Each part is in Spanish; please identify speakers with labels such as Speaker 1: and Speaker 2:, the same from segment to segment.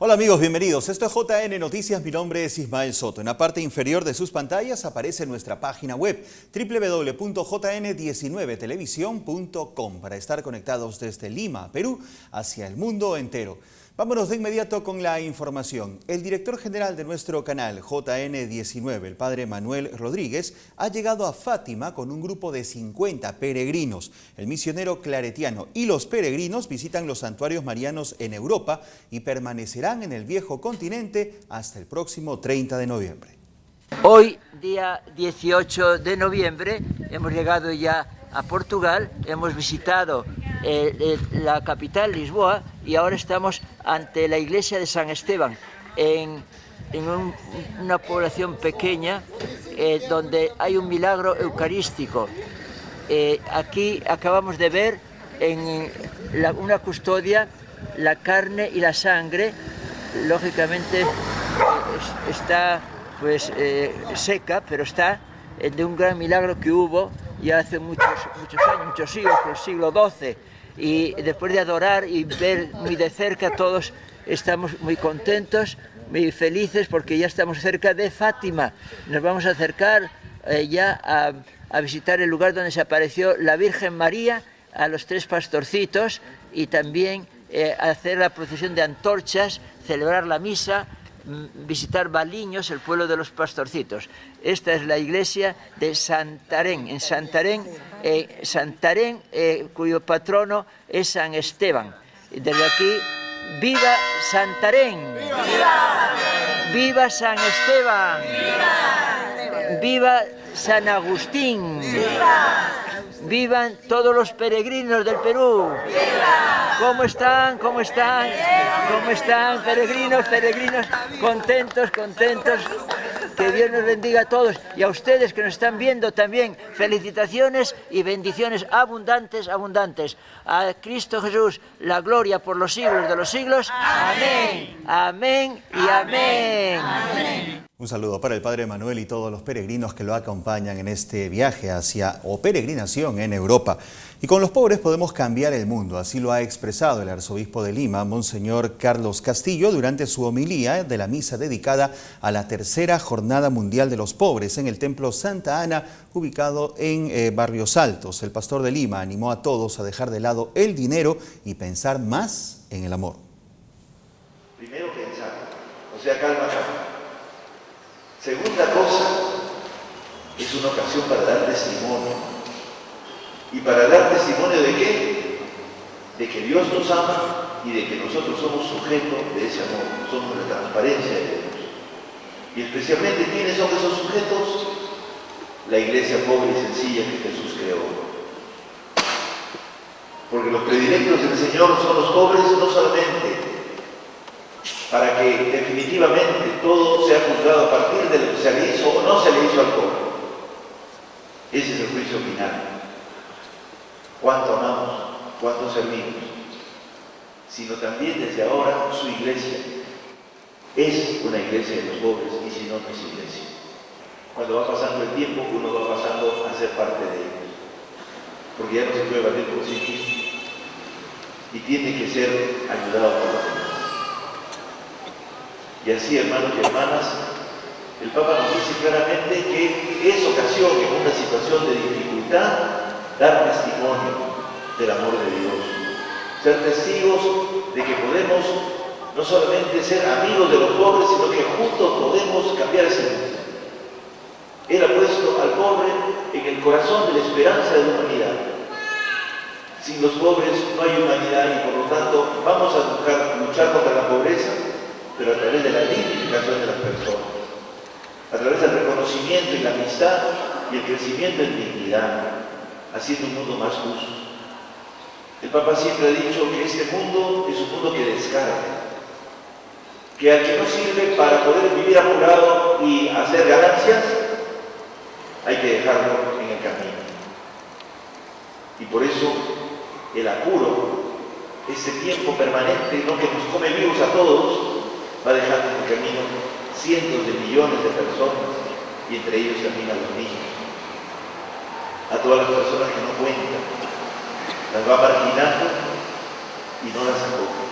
Speaker 1: Hola amigos, bienvenidos. Esto es JN Noticias, mi nombre es Ismael Soto. En la parte inferior de sus pantallas aparece nuestra página web www.jn19televisión.com para estar conectados desde Lima, Perú, hacia el mundo entero. Vámonos de inmediato con la información. El director general de nuestro canal JN19, el padre Manuel Rodríguez, ha llegado a Fátima con un grupo de 50 peregrinos. El misionero claretiano y los peregrinos visitan los santuarios marianos en Europa y permanecerán en el viejo continente hasta el próximo 30 de noviembre.
Speaker 2: Hoy, día 18 de noviembre, hemos llegado ya a Portugal, hemos visitado la capital, Lisboa, y ahora estamos ante la iglesia de San Esteban, en una población pequeña donde hay un milagro eucarístico. Aquí acabamos de ver en una custodia la carne y la sangre, lógicamente está pues seca, pero está de un gran milagro que hubo ya hace muchos años, muchos siglos, por el siglo XII, y después de adorar y ver muy de cerca, todos estamos muy contentos, muy felices, porque ya estamos cerca de Fátima. Nos vamos a acercar ya a visitar el lugar donde se apareció la Virgen María a los 3 pastorcitos, y también hacer la procesión de antorchas, celebrar la misa, visitar Baliños, el pueblo de los pastorcitos. Esta es la iglesia de Santarém, en Santarém, cuyo patrono es San Esteban. Desde aquí, ¡viva Santarém! ¡Viva! ¡Viva San Esteban! ¡Viva! ¡Viva San Agustín! ¡Viva! ¡Vivan todos los peregrinos del Perú! ¡Viva! ¿Cómo están? ¿Cómo están? ¿Cómo están, peregrinos, peregrinos? Contentos, contentos. Que Dios nos bendiga a todos, y a ustedes que nos están viendo también. Felicitaciones y bendiciones abundantes, abundantes. A Cristo Jesús, la gloria por los siglos de los siglos. Amén, amén y amén. Amén.
Speaker 1: Un saludo para el padre Manuel y todos los peregrinos que lo acompañan en este viaje o peregrinación en Europa. Y con los pobres podemos cambiar el mundo, así lo ha expresado el arzobispo de Lima, Monseñor Carlos Castillo, durante su homilía de la misa dedicada a la tercera Jornada Mundial de los Pobres en el Templo Santa Ana, ubicado en Barrios Altos. El pastor de Lima animó a todos a dejar de lado el dinero y pensar más en el amor.
Speaker 3: Primero pensar, o sea, calma. Segunda cosa, es una ocasión para dar testimonio. ¿Y para dar testimonio de qué? De que Dios nos ama y de que nosotros somos sujetos de ese amor, somos la transparencia de Dios. Y especialmente, ¿quiénes son esos sujetos? La iglesia pobre y sencilla que Jesús creó. Porque los predilectos del Señor son los pobres, no solamente para que definitivamente todo sea juzgado a partir de lo que se le hizo o no se le hizo al pobre. Ese es el juicio final. Cuánto amamos, cuánto servimos. Sino también desde ahora su iglesia es una iglesia de los pobres, y si no, no es iglesia. Cuando va pasando el tiempo, uno va pasando a ser parte de ellos. Porque ya no se puede valer por sí mismo. Y tiene que ser ayudado por los demás. Y así, hermanos y hermanas, el Papa nos dice claramente que es ocasión, en una situación de dificultad, dar testimonio del amor de Dios. Ser testigos de que podemos no solamente ser amigos de los pobres, sino que juntos podemos cambiar ese mundo. Él ha puesto al pobre en el corazón de la esperanza de la humanidad. Sin los pobres no hay humanidad, y por lo tanto vamos a luchar contra la pobreza, pero a través de la dignificación de las personas, a través del reconocimiento y la amistad y el crecimiento en dignidad, haciendo un mundo más justo. El Papa siempre ha dicho que este mundo es un mundo que descarga, que al que no sirve para poder vivir apurado y hacer ganancias, hay que dejarlo en el camino. Y por eso el apuro, este tiempo permanente, ¿no?, que nos come vivos a todos, va dejando en el camino cientos de millones de personas, y entre ellos también a los niños, a todas las personas que no cuentan, las va marginando y no las acoge.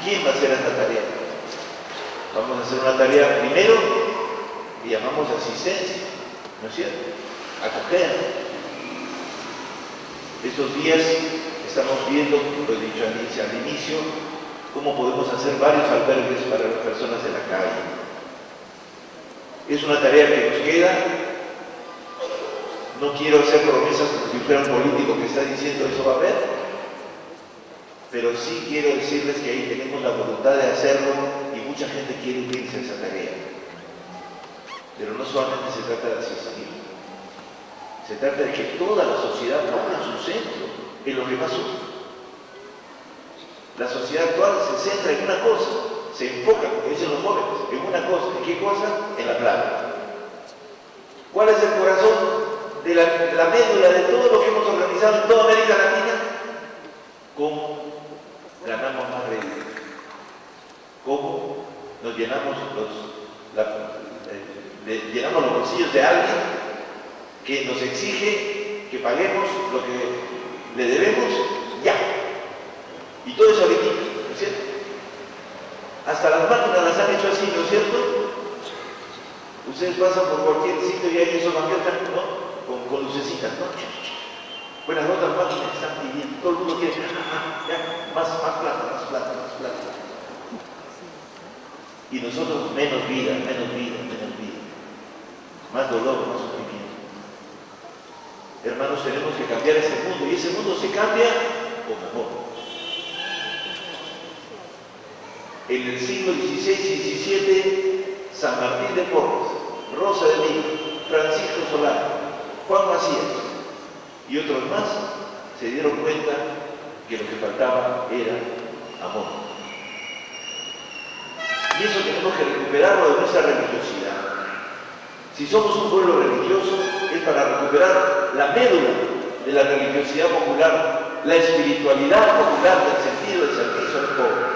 Speaker 3: ¿Quién va a hacer esta tarea? Vamos a hacer una tarea primero que llamamos asistencia, ¿no es cierto? Acoger. Estos días estamos viendo, lo he dicho al inicio, cómo podemos hacer varios albergues para las personas de la calle. Es una tarea que nos queda. No quiero hacer promesas como si fuera un político que está diciendo eso va a haber, pero sí quiero decirles que ahí tenemos la voluntad de hacerlo y mucha gente quiere unirse a esa tarea. Pero no solamente se trata de asistir, se trata de que toda la sociedad ponga su centro en lo que más sufre. La sociedad actual se centra en una cosa, se enfoca, como dicen los jóvenes, en una cosa. ¿En qué cosa? En la plata. ¿Cuál es el corazón de la médula de todo lo que hemos organizado en toda América Latina? ¿Cómo ganamos más rédito? ¿Cómo nos llenamos llenamos los bolsillos de alguien que nos exige que paguemos lo que le debemos ya? Y todo eso ahorita, ¿no es cierto? Hasta las máquinas las han hecho así, ¿no es cierto? Ustedes pasan por cualquier sitio y hay eso abiertas, ¿no? Con lucecitas, ¿no? Buenas notas, máquinas están pidiendo, todo el mundo quiere, ya, más plata, más plata, más plata. Y nosotros menos vida, menos vida, menos vida. Más dolor, más sufrimiento. Hermanos, tenemos que cambiar ese mundo y ese mundo se cambia con amor. En el siglo XVI y XVII, San Martín de Porres, Rosa de Lima, Francisco Solano, Juan Macías y otros más se dieron cuenta que lo que faltaba era amor. Y eso tenemos que recuperarlo de nuestra religiosidad. Si somos un pueblo religioso, es para recuperar la médula de la religiosidad popular, la espiritualidad popular del sentido del servicio al pobre.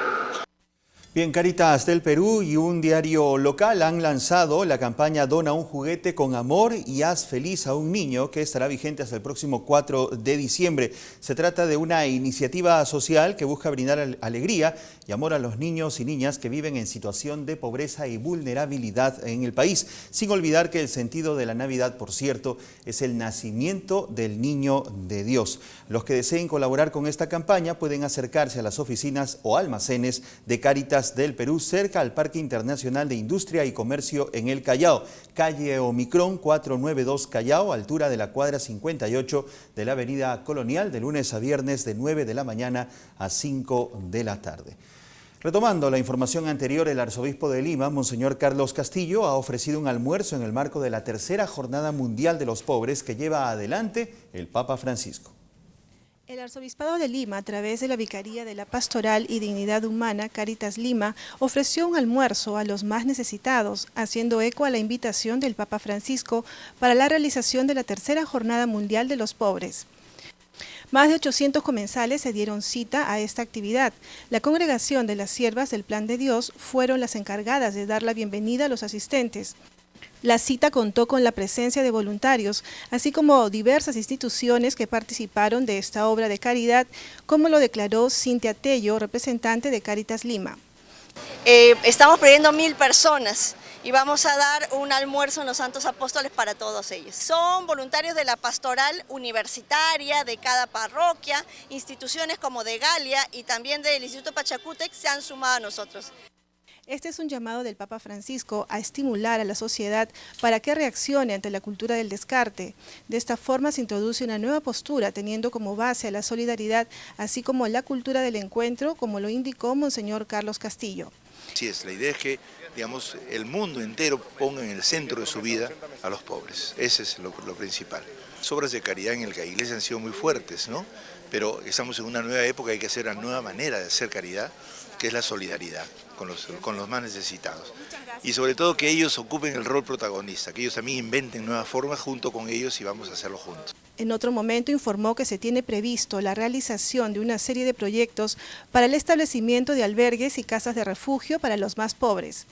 Speaker 1: Bien, Cáritas del Perú y un diario local han lanzado la campaña Dona un juguete con amor y haz feliz a un niño, que estará vigente hasta el próximo 4 de diciembre. Se trata de una iniciativa social que busca brindar alegría y amor a los niños y niñas que viven en situación de pobreza y vulnerabilidad en el país. Sin olvidar que el sentido de la Navidad, por cierto, es el nacimiento del niño de Dios. Los que deseen colaborar con esta campaña pueden acercarse a las oficinas o almacenes de Cáritas del Perú, cerca al Parque Internacional de Industria y Comercio en el Callao, calle Omicron 492 Callao, altura de la cuadra 58 de la Avenida Colonial, de lunes a viernes de 9 de la mañana a 5 de la tarde. Retomando la información anterior, el arzobispo de Lima, Monseñor Carlos Castillo, ha ofrecido un almuerzo en el marco de la tercera Jornada Mundial de los Pobres que lleva adelante el Papa Francisco.
Speaker 4: El Arzobispado de Lima, a través de la Vicaría de la Pastoral y Dignidad Humana, Cáritas Lima, ofreció un almuerzo a los más necesitados, haciendo eco a la invitación del Papa Francisco para la realización de la tercera Jornada Mundial de los Pobres. Más de 800 comensales se dieron cita a esta actividad. La congregación de las Siervas del Plan de Dios fueron las encargadas de dar la bienvenida a los asistentes. La cita contó con la presencia de voluntarios, así como diversas instituciones que participaron de esta obra de caridad, como lo declaró Cintia Tello, representante de Cáritas Lima.
Speaker 5: Estamos pidiendo 1000 personas y vamos a dar un almuerzo en los Santos Apóstoles para todos ellos. Son voluntarios de la pastoral universitaria de cada parroquia, instituciones como de Galia y también del Instituto Pachacútec se han sumado a nosotros.
Speaker 4: Este es un llamado del Papa Francisco a estimular a la sociedad para que reaccione ante la cultura del descarte. De esta forma se introduce una nueva postura teniendo como base a la solidaridad, así como la cultura del encuentro, como lo indicó Monseñor Carlos Castillo.
Speaker 6: Así es, la idea es que, digamos, el mundo entero ponga en el centro de su vida a los pobres. Ese es lo principal. Las obras de caridad en la iglesia han sido muy fuertes, ¿no? Pero estamos en una nueva época, hay que hacer una nueva manera de hacer caridad, que es la solidaridad con los más necesitados. Y sobre todo que ellos ocupen el rol protagonista, que ellos también inventen nuevas formas junto con ellos y vamos a hacerlo juntos.
Speaker 4: En otro momento informó que se tiene previsto la realización de una serie de proyectos para el establecimiento de albergues y casas de refugio para los más pobres.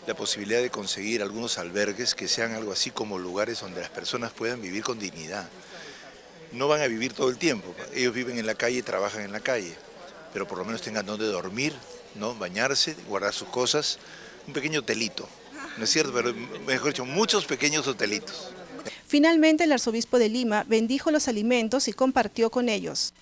Speaker 6: La posibilidad de conseguir algunos albergues que sean algo así como lugares donde las personas puedan vivir con dignidad. no van a vivir todo el tiempo. Ellos viven en la calle, trabajan en la calle, pero por lo menos tengan donde dormir, ¿no? Bañarse, guardar sus cosas, un pequeño hotelito, ¿no es cierto? Pero mejor dicho, muchos pequeños hotelitos.
Speaker 4: Finalmente, el arzobispo de Lima bendijo los alimentos y compartió con ellos.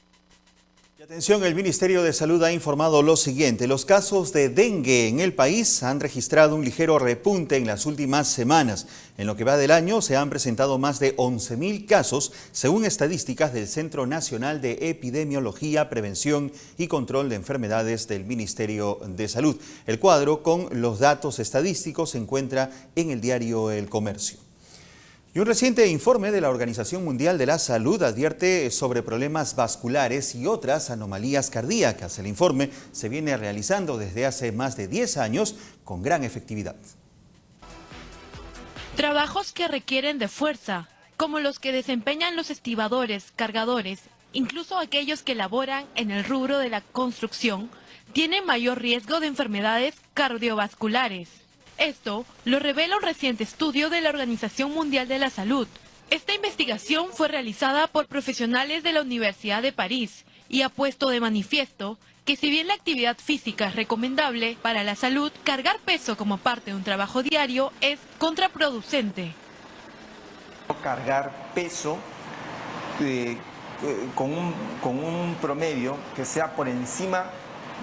Speaker 1: Y atención, el Ministerio de Salud ha informado lo siguiente. Los casos de dengue en el país han registrado un ligero repunte en las últimas semanas. En lo que va del año se han presentado más de 11.000 casos, según estadísticas del Centro Nacional de Epidemiología, Prevención y Control de Enfermedades del Ministerio de Salud. El cuadro con los datos estadísticos se encuentra en el diario El Comercio. Y un reciente informe de la Organización Mundial de la Salud advierte sobre problemas vasculares y otras anomalías cardíacas. El informe se viene realizando desde hace más de 10 años con gran efectividad.
Speaker 7: Trabajos que requieren de fuerza, como los que desempeñan los estibadores, cargadores, incluso aquellos que laboran en el rubro de la construcción, tienen mayor riesgo de enfermedades cardiovasculares. Esto lo revela un reciente estudio de la Organización Mundial de la Salud. Esta investigación fue realizada por profesionales de la Universidad de París y ha puesto de manifiesto que si bien la actividad física es recomendable para la salud, cargar peso como parte de un trabajo diario es contraproducente.
Speaker 8: Cargar peso con un promedio que sea por encima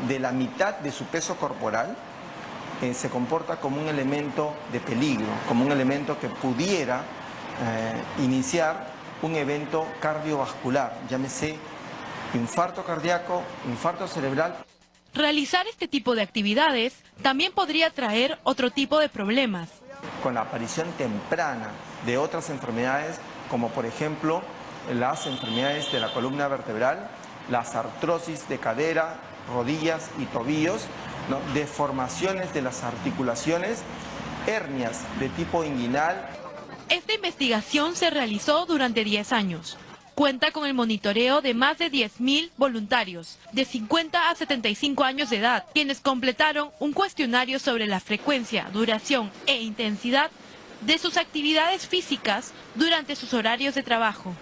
Speaker 8: de la mitad de su peso corporal, se comporta como un elemento de peligro, como un elemento que pudiera iniciar un evento cardiovascular, llámese infarto cardíaco, infarto cerebral.
Speaker 7: Realizar este tipo de actividades también podría traer otro tipo de problemas.
Speaker 8: Con la aparición temprana de otras enfermedades, como por ejemplo las enfermedades de la columna vertebral, las artrosis de cadera, rodillas y tobillos, ¿no? Deformaciones de las articulaciones, hernias de tipo inguinal.
Speaker 7: Esta investigación se realizó durante 10 años. Cuenta con el monitoreo de más de 10.000 voluntarios de 50 a 75 años de edad, quienes completaron un cuestionario sobre la frecuencia, duración e intensidad de sus actividades físicas durante sus horarios de trabajo.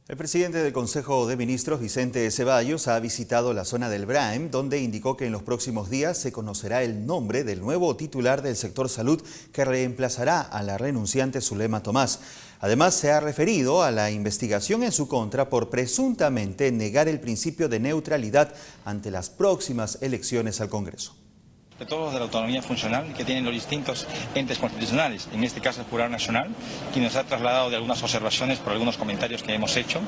Speaker 1: El presidente del Consejo de Ministros, Vicente Ceballos, ha visitado la zona del Braem, donde indicó que en los próximos días se conocerá el nombre del nuevo titular del sector salud que reemplazará a la renunciante Zulema Tomás. Además, se ha referido a la investigación en su contra por presuntamente negar el principio de neutralidad ante las próximas elecciones al Congreso.
Speaker 9: De todos los de la autonomía funcional que tienen los distintos entes constitucionales, en este caso el Jurado Nacional, quien nos ha trasladado de algunas observaciones por algunos comentarios que hemos hecho.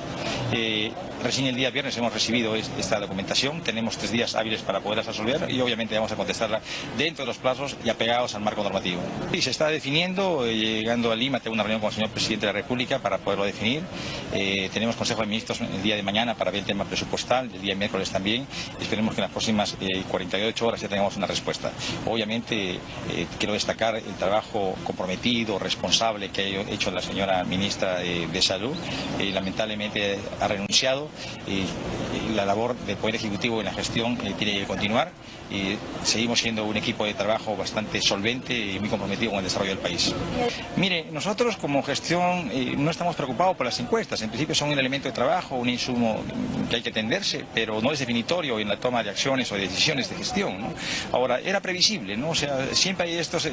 Speaker 9: Recién el día viernes hemos recibido esta documentación, tenemos 3 días hábiles para poderla resolver y obviamente vamos a contestarla dentro de los plazos y apegados al marco normativo. Y se está definiendo, llegando a Lima, tengo una reunión con el señor presidente de la República para poderlo definir. Tenemos Consejo de Ministros el día de mañana para ver el tema presupuestal, el día miércoles también. Esperemos que en las próximas 48 horas ya tengamos una respuesta. Obviamente quiero destacar el trabajo comprometido, responsable que ha hecho la señora ministra de Salud. Lamentablemente ha renunciado. La labor del Poder Ejecutivo en la gestión tiene que continuar. Seguimos siendo un equipo de trabajo bastante solvente y muy comprometido con el desarrollo del país. Mire, nosotros como gestión no estamos preocupados por las encuestas. En principio son un elemento de trabajo, un insumo que hay que atenderse, pero no es definitorio en la toma de acciones o de decisiones de gestión, ¿no? Ahora, era previsible, ¿no? O sea, siempre hay estos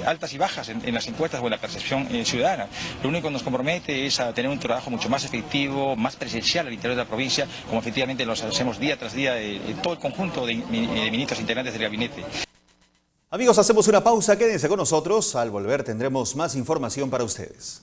Speaker 9: altas y bajas en las encuestas o en la percepción ciudadana. Lo único que nos compromete es a tener un trabajo mucho más efectivo, más presencial al interior de la provincia, como efectivamente lo hacemos día tras día todo el conjunto de ministros integrantes del gabinete.
Speaker 1: Amigos, hacemos una pausa, quédense con nosotros. Al volver tendremos más información para ustedes.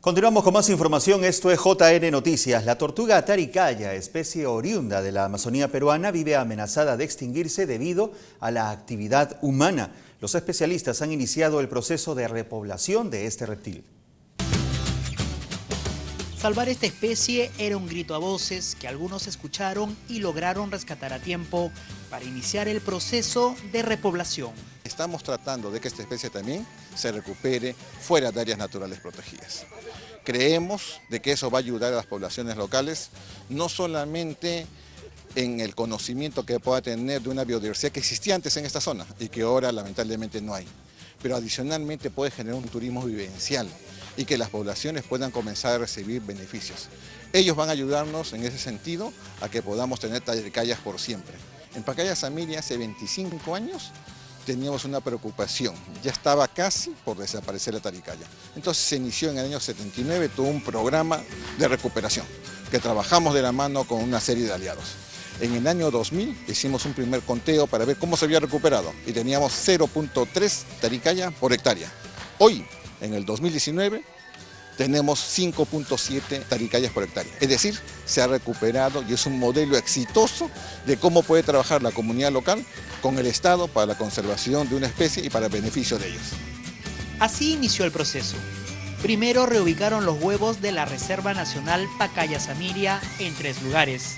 Speaker 1: Continuamos con más información. Esto es JN Noticias. La tortuga ataricaya, especie oriunda de la Amazonía peruana, vive amenazada de extinguirse debido a la actividad humana. Los especialistas han iniciado el proceso de repoblación de este reptil.
Speaker 10: Salvar esta especie era un grito a voces que algunos escucharon y lograron rescatar a tiempo para iniciar el proceso de repoblación.
Speaker 11: Estamos tratando de que esta especie también se recupere fuera de áreas naturales protegidas. Creemos de que eso va a ayudar a las poblaciones locales, no solamente en el conocimiento que pueda tener de una biodiversidad que existía antes en esta zona y que ahora lamentablemente no hay, pero adicionalmente puede generar un turismo vivencial y que las poblaciones puedan comenzar a recibir beneficios. Ellos van a ayudarnos en ese sentido a que podamos tener tariricayas por siempre. En Pacaya Samiria hace 25 años teníamos una preocupación, ya estaba casi por desaparecer la taricaya. Entonces se inició en el año 79 todo un programa de recuperación, que trabajamos de la mano con una serie de aliados. En el año 2000 hicimos un primer conteo para ver cómo se había recuperado y teníamos 0.3 taricaya por hectárea. Hoy, en el 2019, tenemos 5.7 taricayas por hectárea. Es decir, se ha recuperado y es un modelo exitoso de cómo puede trabajar la comunidad local con el Estado para la conservación de una especie y para el beneficio de ellos.
Speaker 10: Así inició el proceso. Primero reubicaron los huevos de la Reserva Nacional Pacaya Samiria en 3 lugares.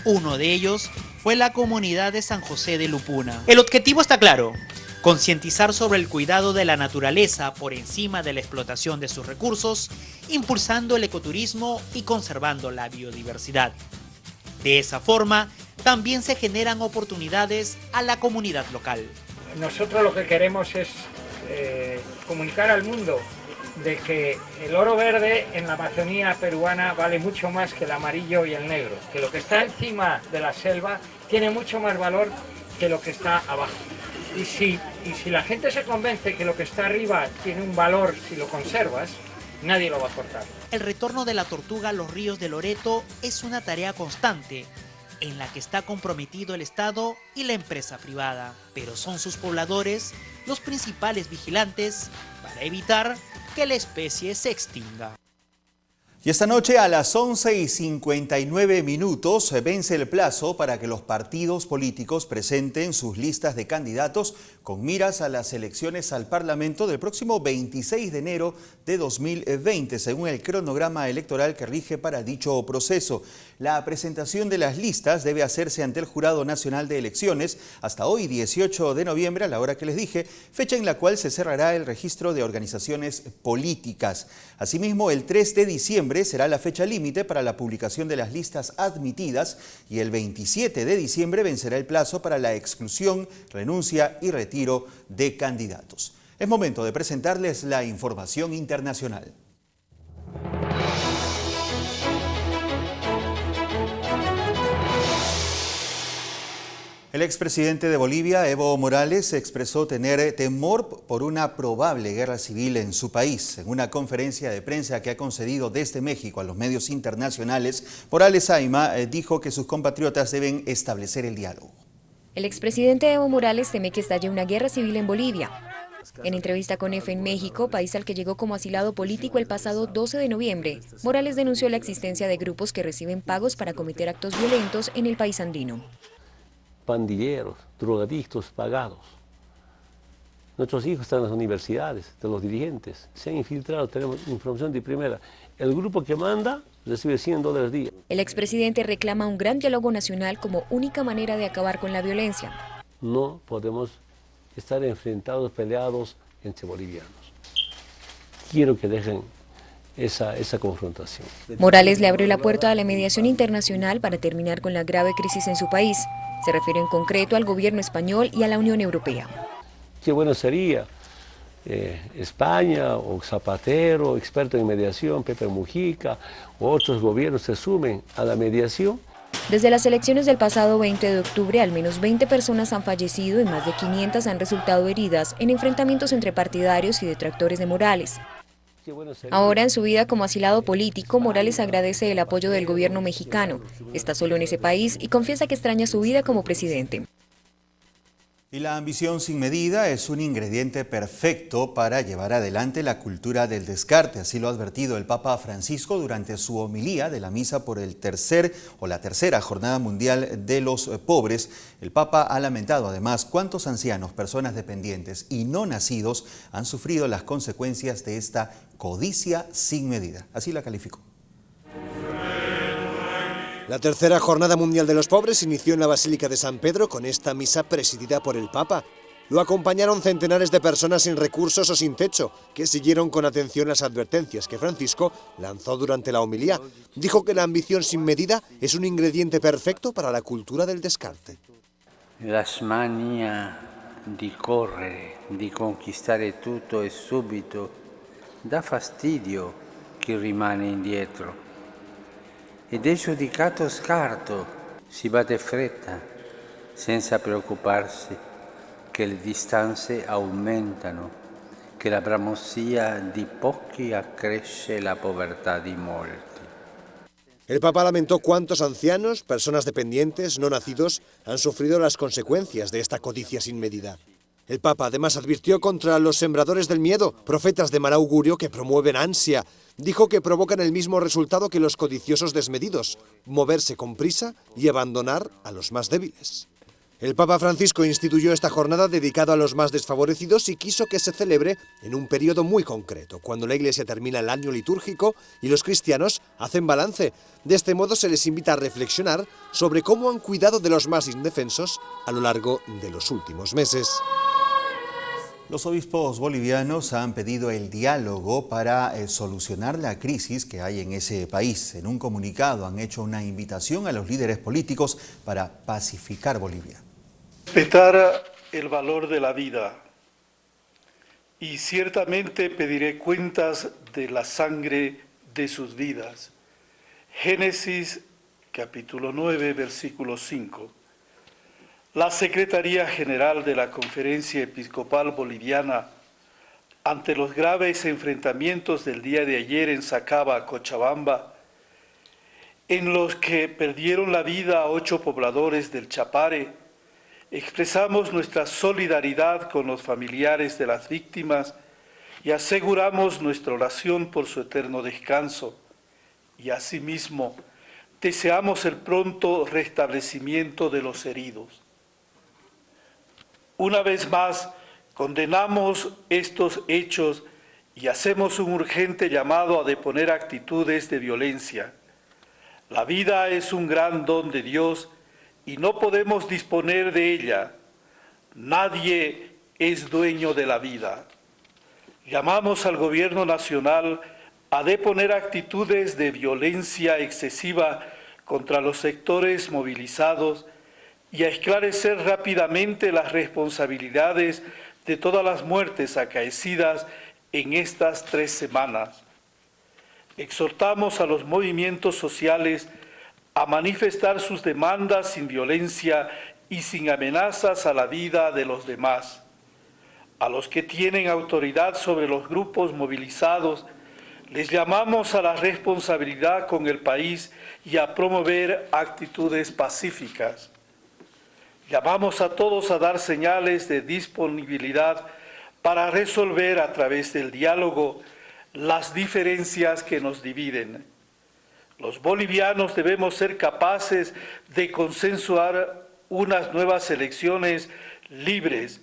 Speaker 10: Uno de ellos fue la comunidad de San José de Lupuna. El objetivo está claro: concientizar sobre el cuidado de la naturaleza por encima de la explotación de sus recursos, impulsando el ecoturismo y conservando la biodiversidad. De esa forma, también se generan oportunidades a la comunidad local.
Speaker 12: Nosotros lo que queremos es comunicar al mundo de que el oro verde en la Amazonía peruana vale mucho más que el amarillo y el negro, que lo que está encima de la selva tiene mucho más valor que lo que está abajo. Y si la gente se convence que lo que está arriba tiene un valor si lo conservas, nadie lo va a cortar.
Speaker 10: El retorno de la tortuga a los ríos de Loreto es una tarea constante, en la que está comprometido el Estado y la empresa privada, pero son sus pobladores los principales vigilantes para evitar que la especie se extinga.
Speaker 1: Y esta noche a las 11:59 vence el plazo para que los partidos políticos presenten sus listas de candidatos con miras a las elecciones al Parlamento del próximo 26 de enero de 2020, según el cronograma electoral que rige para dicho proceso. La presentación de las listas debe hacerse ante el Jurado Nacional de Elecciones hasta hoy, 18 de noviembre, a la hora que les dije, fecha en la cual se cerrará el registro de organizaciones políticas. Asimismo, el 3 de diciembre será la fecha límite para la publicación de las listas admitidas y el 27 de diciembre vencerá el plazo para la exclusión, renuncia y retiro de candidatos. Es momento de presentarles la información internacional. El expresidente de Bolivia, Evo Morales, expresó tener temor por una probable guerra civil en su país. En una conferencia de prensa que ha concedido desde México a los medios internacionales, Morales Ayma dijo que sus compatriotas deben establecer el diálogo.
Speaker 13: El expresidente Evo Morales teme que estalle una guerra civil en Bolivia. En entrevista con EFE en México, país al que llegó como asilado político el pasado 12 de noviembre, Morales denunció la existencia de grupos que reciben pagos para cometer actos violentos en el país andino.
Speaker 14: Pandilleros, drogadictos pagados. Nuestros hijos están en las universidades, de los dirigentes. Se han infiltrado, tenemos información de primera. El grupo que manda recibe $100 al día.
Speaker 13: El expresidente reclama un gran diálogo nacional como única manera de acabar con la violencia.
Speaker 14: No podemos estar enfrentados, peleados entre bolivianos. Quiero que dejen esa confrontación.
Speaker 13: Morales le abrió la puerta a la mediación internacional para terminar con la grave crisis en su país. Se refiere en concreto al gobierno español y a la Unión Europea.
Speaker 14: Qué bueno sería España o Zapatero, experto en mediación, Pepe Mujica, o otros gobiernos se sumen a la mediación.
Speaker 13: Desde las elecciones del pasado 20 de octubre, al menos 20 personas han fallecido y más de 500 han resultado heridas en enfrentamientos entre partidarios y detractores de Morales. Ahora, en su vida como asilado político, Morales agradece el apoyo del gobierno mexicano. Está solo en ese país y confiesa que extraña su vida como presidente.
Speaker 1: Y la ambición sin medida es un ingrediente perfecto para llevar adelante la cultura del descarte. Así lo ha advertido el Papa Francisco durante su homilía de la misa por la tercera Jornada Mundial de los Pobres. El Papa ha lamentado además cuántos ancianos, personas dependientes y no nacidos han sufrido las consecuencias de esta codicia sin medida. Así la calificó.
Speaker 15: La tercera Jornada Mundial de los Pobres inició en la Basílica de San Pedro con esta misa presidida por el Papa. Lo acompañaron centenares de personas sin recursos o sin techo, que siguieron con atención las advertencias que Francisco lanzó durante la homilía. Dijo que la ambición sin medida es un ingrediente perfecto para la cultura del descarte.
Speaker 16: La smania di correre, di conquistare tutto e subito, dà fastidio chi rimane indietro. Ed è giudicato scarto, si va di fretta, senza preoccuparsi che le distanze aumentano, che la bramosia di pochi accresce la povertà di molti.
Speaker 15: El Papa lamentó cuántos ancianos, personas dependientes, no nacidos, han sufrido las consecuencias de esta codicia sin medida. El Papa además advirtió contra los sembradores del miedo, profetas de mal augurio que promueven ansia. Dijo que provocan el mismo resultado que los codiciosos desmedidos, moverse con prisa y abandonar a los más débiles. El Papa Francisco instituyó esta jornada dedicada a los más desfavorecidos y quiso que se celebre en un periodo muy concreto, cuando la Iglesia termina el año litúrgico y los cristianos hacen balance. De este modo se les invita a reflexionar sobre cómo han cuidado de los más indefensos a lo largo de los últimos meses.
Speaker 1: Los obispos bolivianos han pedido el diálogo para solucionar la crisis que hay en ese país. En un comunicado han hecho una invitación a los líderes políticos para pacificar Bolivia.
Speaker 17: Respetar el valor de la vida y ciertamente pediré cuentas de la sangre de sus vidas. Génesis capítulo 9, versículo 5. La Secretaría General de la Conferencia Episcopal Boliviana, ante los graves enfrentamientos del día de ayer en Sacaba, Cochabamba, en los que perdieron la vida 8 pobladores del Chapare, expresamos nuestra solidaridad con los familiares de las víctimas y aseguramos nuestra oración por su eterno descanso. Y asimismo, deseamos el pronto restablecimiento de los heridos. Una vez más, condenamos estos hechos y hacemos un urgente llamado a deponer actitudes de violencia. La vida es un gran don de Dios y no podemos disponer de ella. Nadie es dueño de la vida. Llamamos al gobierno nacional a deponer actitudes de violencia excesiva contra los sectores movilizados y a esclarecer rápidamente las responsabilidades de todas las muertes acaecidas en estas 3 semanas. Exhortamos a los movimientos sociales a manifestar sus demandas sin violencia y sin amenazas a la vida de los demás. A los que tienen autoridad sobre los grupos movilizados, les llamamos a la responsabilidad con el país y a promover actitudes pacíficas. Llamamos a todos a dar señales de disponibilidad para resolver a través del diálogo las diferencias que nos dividen. Los bolivianos debemos ser capaces de consensuar unas nuevas elecciones libres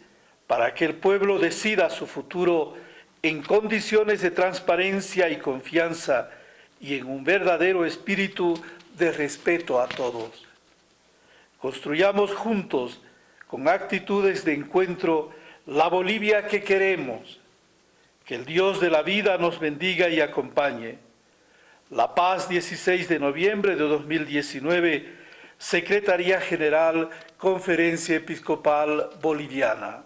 Speaker 17: para que el pueblo decida su futuro en condiciones de transparencia y confianza y en un verdadero espíritu de respeto a todos. Construyamos juntos, con actitudes de encuentro, la Bolivia que queremos. Que el Dios de la vida nos bendiga y acompañe. La Paz, 16 de noviembre de 2019, Secretaría General, Conferencia Episcopal Boliviana.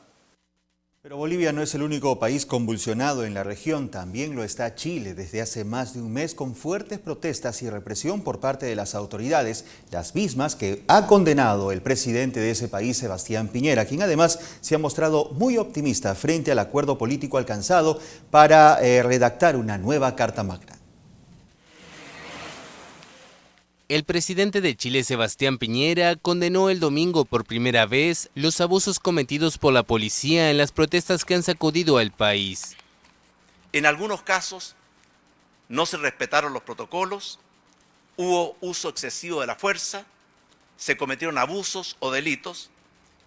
Speaker 1: Pero Bolivia no es el único país convulsionado en la región, también lo está Chile desde hace más de un mes con fuertes protestas y represión por parte de las autoridades, las mismas que ha condenado el presidente de ese país, Sebastián Piñera, quien además se ha mostrado muy optimista frente al acuerdo político alcanzado para redactar una nueva Carta Magna.
Speaker 18: El presidente de Chile, Sebastián Piñera, condenó el domingo por primera vez los abusos cometidos por la policía en las protestas que han sacudido al país.
Speaker 19: En algunos casos no se respetaron los protocolos, hubo uso excesivo de la fuerza, se cometieron abusos o delitos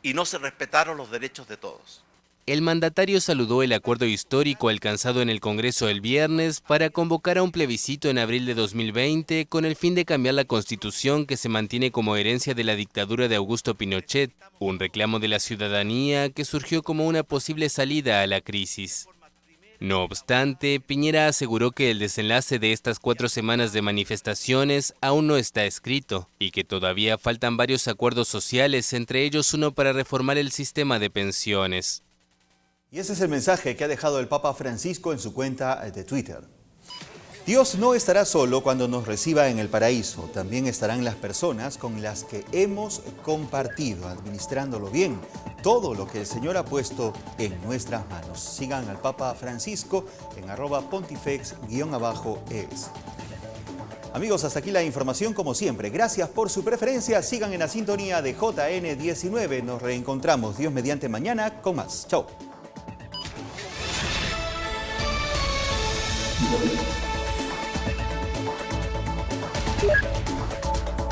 Speaker 19: y no se respetaron los derechos de todos.
Speaker 18: el mandatario saludó el acuerdo histórico alcanzado en el Congreso el viernes para convocar a un plebiscito en abril de 2020 con el fin de cambiar la Constitución que se mantiene como herencia de la dictadura de Augusto Pinochet, un reclamo de la ciudadanía que surgió como una posible salida a la crisis. No obstante, Piñera aseguró que el desenlace de estas 4 semanas de manifestaciones aún no está escrito y que todavía faltan varios acuerdos sociales, entre ellos uno para reformar el sistema de pensiones.
Speaker 1: Y ese es el mensaje que ha dejado el Papa Francisco en su cuenta de Twitter. Dios no estará solo cuando nos reciba en el paraíso, también estarán las personas con las que hemos compartido, administrándolo bien, todo lo que el Señor ha puesto en nuestras manos. Sigan al Papa Francisco en @pontifex_es. Amigos, hasta aquí la información como siempre. Gracias por su preferencia. Sigan en la sintonía de JN19. Nos reencontramos, Dios mediante, mañana con más. Chao.